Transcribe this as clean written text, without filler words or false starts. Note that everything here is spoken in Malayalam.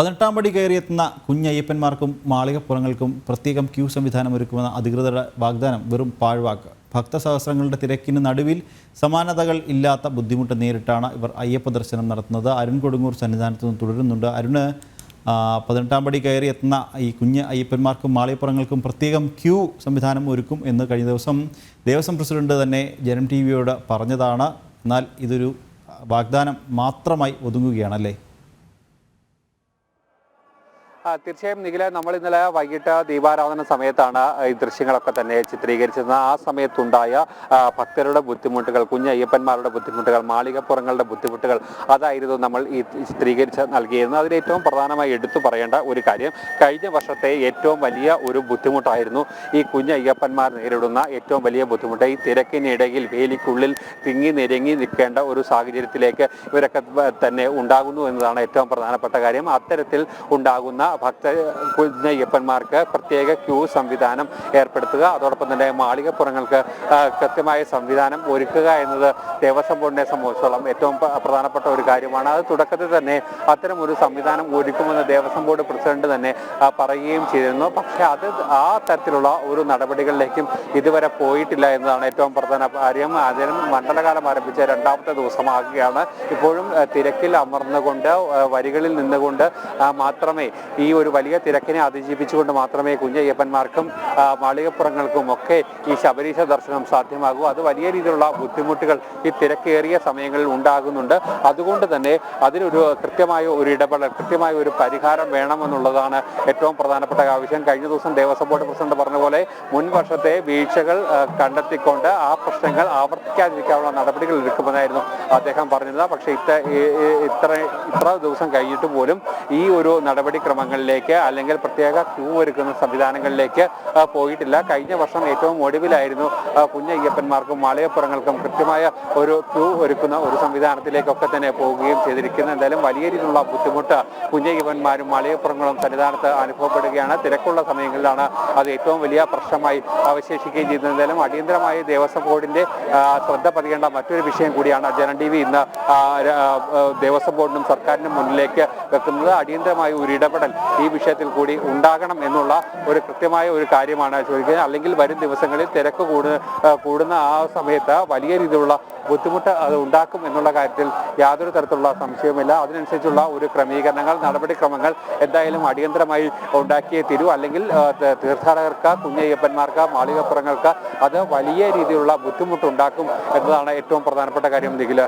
18-ാം പടി കയറിയെത്തുന്ന കുഞ്ഞയ്യപ്പന്മാർക്കും മാളികപ്പുറങ്ങൾക്കും പ്രത്യേകം ക്യൂ സംവിധാനം ഒരുക്കുമെന്ന അധികൃതരുടെ വാഗ്ദാനം വെറും പാഴ്വാക്ക്. ഭക്തസഹസ്രങ്ങളുടെ തിരക്കിന് നടുവിൽ സമാനതകൾ ഇല്ലാത്ത ബുദ്ധിമുട്ട് നേരിട്ടാണ് ഇവർ അയ്യപ്പ ദർശനം നടത്തുന്നത്. അരുൺ കൊടുങ്ങൂർ സന്നിധാനത്ത് നിന്ന് തുടരുന്നുണ്ട്. അരുണ്, 18-ാം പടി കയറിയെത്തുന്ന ഈ കുഞ്ഞ് അയ്യപ്പന്മാർക്കും മാളികപ്പുറങ്ങൾക്കും പ്രത്യേകം ക്യൂ സംവിധാനം ഒരുക്കും എന്ന് കഴിഞ്ഞ ദിവസം ദേവസ്വം പ്രസിഡന്റ് തന്നെ ജനം TV-യോട് പറഞ്ഞതാണ്. എന്നാൽ ഇതൊരു വാഗ്ദാനം മാത്രമായി ഒതുങ്ങുകയാണല്ലേ? തീർച്ചയായും നിഖില, നമ്മൾ ഇന്നലെ വൈകിട്ട് ദീപാരാധന സമയത്താണ് ഈ ദൃശ്യങ്ങളൊക്കെ തന്നെ ചിത്രീകരിച്ചത്. ആ സമയത്തുണ്ടായ ഭക്തരുടെ ബുദ്ധിമുട്ടുകൾ, കുഞ്ഞയ്യപ്പന്മാരുടെ ബുദ്ധിമുട്ടുകൾ, മാളികപ്പുറങ്ങളുടെ ബുദ്ധിമുട്ടുകൾ അതായിരുന്നു നമ്മൾ ഈ ചിത്രീകരിച്ച് നൽകിയിരുന്നത്. അതിൽ ഏറ്റവും പ്രധാനമായി എടുത്തു പറയേണ്ട ഒരു കാര്യം, കഴിഞ്ഞ വർഷത്തെ ഏറ്റവും വലിയ ഒരു ബുദ്ധിമുട്ടായിരുന്നു ഈ കുഞ്ഞയ്യപ്പന്മാർ നേരിടുന്ന ഏറ്റവും വലിയ ബുദ്ധിമുട്ട്. ഈ തിരക്കിനിടയിൽ വേലിക്കുള്ളിൽ തിങ്ങി നിരങ്ങി നിൽക്കേണ്ട ഒരു സാഹചര്യത്തിലേക്ക് ഇവരൊക്കെ തന്നെ ഉണ്ടാകുന്നു എന്നതാണ് ഏറ്റവും പ്രധാനപ്പെട്ട കാര്യം. അത്തരത്തിൽ ഉണ്ടാകുന്ന കുഞ്ഞയ്യപ്പന്മാർക്ക് പ്രത്യേക ക്യൂ സംവിധാനം ഏർപ്പെടുത്തുക, അതോടൊപ്പം തന്നെ മാളികപ്പുറങ്ങൾക്ക് കൃത്യമായ സംവിധാനം ഒരുക്കുക എന്നത് ദേവസ്വം ബോർഡിനെ സംബന്ധിച്ചോളം ഏറ്റവും പ്രധാനപ്പെട്ട ഒരു കാര്യമാണ്. അത് തുടക്കത്തിൽ തന്നെ അത്തരം ഒരു സംവിധാനം ഒരുക്കുമെന്ന് ദേവസ്വം ബോർഡ് പ്രസിഡന്റ് തന്നെ പറയുകയും ചെയ്തിരുന്നു. പക്ഷേ അത് ആ തരത്തിലുള്ള ഒരു നടപടികളിലേക്കും ഇതുവരെ പോയിട്ടില്ല എന്നതാണ് ഏറ്റവും പ്രധാന കാര്യം. അതിന് മണ്ഡലകാലം ആരംഭിച്ച 2ാമത്തെ ദിവസമാകുകയാണ്. ഇപ്പോഴും തിരക്കിൽ അമർന്നുകൊണ്ട് വരികളിൽ നിന്നുകൊണ്ട് മാത്രമേ ഈ ഒരു വലിയ തിരക്കിനെ അതിജീവിച്ചുകൊണ്ട് മാത്രമേ കുഞ്ഞയ്യപ്പന്മാർക്കും മാളികപ്പുറങ്ങൾക്കും ഒക്കെ ഈ ശബരീശ ദർശനം സാധ്യമാകൂ. അത് വലിയ രീതിയിലുള്ള ബുദ്ധിമുട്ടുകൾ ഈ തിരക്കേറിയ സമയങ്ങളിൽ ഉണ്ടാകുന്നുണ്ട്. അതുകൊണ്ട് തന്നെ അതിനൊരു കൃത്യമായ ഒരു ഇടപെടൽ, കൃത്യമായ ഒരു പരിഹാരം വേണമെന്നുള്ളതാണ് ഏറ്റവും പ്രധാനപ്പെട്ട ആവശ്യം. കഴിഞ്ഞ ദിവസം ദേവസ്വം ബോർഡ് പ്രസിഡന്റ് പറഞ്ഞ പോലെ മുൻ വർഷത്തെ വീഴ്ചകൾ കണ്ടെത്തിക്കൊണ്ട് ആ പ്രശ്നങ്ങൾ ആവർത്തിക്കാതിരിക്കാനുള്ള നടപടികൾ എടുക്കുമെന്നായിരുന്നു അദ്ദേഹം പറഞ്ഞത്. പക്ഷേ ഇത്ര ദിവസം കഴിഞ്ഞിട്ട് പോലും ഈ ഒരു നടപടിക്രമങ്ങളിലേക്ക് അല്ലെങ്കിൽ പ്രത്യേക ക്യൂ ഒരുക്കുന്ന സംവിധാനങ്ങളിലേക്ക് പോയിട്ടില്ല. കഴിഞ്ഞ വർഷം ഏറ്റവും ഒടുവിലായിരുന്നു കുഞ്ഞയ്യപ്പന്മാർക്കും മാളികപ്പുറങ്ങൾക്കും കൃത്യമായ ഒരു ക്യൂ ഒരുക്കുന്ന ഒരു സംവിധാനത്തിലേക്കൊക്കെ തന്നെ പോവുകയും ചെയ്തിരിക്കുന്നത്. എന്തായാലും വലിയ രീതിയിലുള്ള ബുദ്ധിമുട്ട് കുഞ്ഞയ്യപ്പന്മാരും മാളികപ്പുറങ്ങളും സന്നിധാനത്ത് അനുഭവപ്പെടുകയാണ്. തിരക്കുള്ള സമയങ്ങളിലാണ് അത് ഏറ്റവും വലിയ പ്രശ്നമായി അവശേഷിക്കുകയും ചെയ്യുന്നത്. എന്തായാലും അടിയന്തരമായി ദേവസ്വം ബോർഡിന്റെ ശ്രദ്ധ പതിയേണ്ട മറ്റൊരു വിഷയം കൂടിയാണ് ജനം TV ഇന്ന് ദേവസ്വം ബോർഡിനും സർക്കാരിനും മുന്നിലേക്ക് വെക്കുന്നത്. അടിയന്തരമായ ഒരു ഇടപെടൽ ഈ വിഷയത്തിൽ കൂടി ഉണ്ടാകണം എന്നുള്ള ഒരു കൃത്യമായ ഒരു കാര്യമാണ് ചോദിക്കുന്നത്. അല്ലെങ്കിൽ വരും ദിവസങ്ങളിൽ തിരക്ക് കൂടുന്ന ആ സമയത്ത് വലിയ രീതിയിലുള്ള ബുദ്ധിമുട്ട് അത് ഉണ്ടാക്കും എന്നുള്ള കാര്യത്തിൽ യാതൊരു തരത്തിലുള്ള സംശയവുമില്ല. അതിനനുസരിച്ചുള്ള ഒരു ക്രമീകരണങ്ങൾ, നടപടിക്രമങ്ങൾ എന്തായാലും അടിയന്തരമായി ഉണ്ടാക്കിയേ തീരൂ. അല്ലെങ്കിൽ തീർത്ഥാടകർക്ക്, കുഞ്ഞയ്യപ്പന്മാർക്ക്, മാളികപ്പുറങ്ങൾക്ക് അത് വലിയ രീതിയിലുള്ള ബുദ്ധിമുട്ടുണ്ടാക്കും എന്നതാണ് ഏറ്റവും പ്രധാനപ്പെട്ട കാര്യം. നിഖില.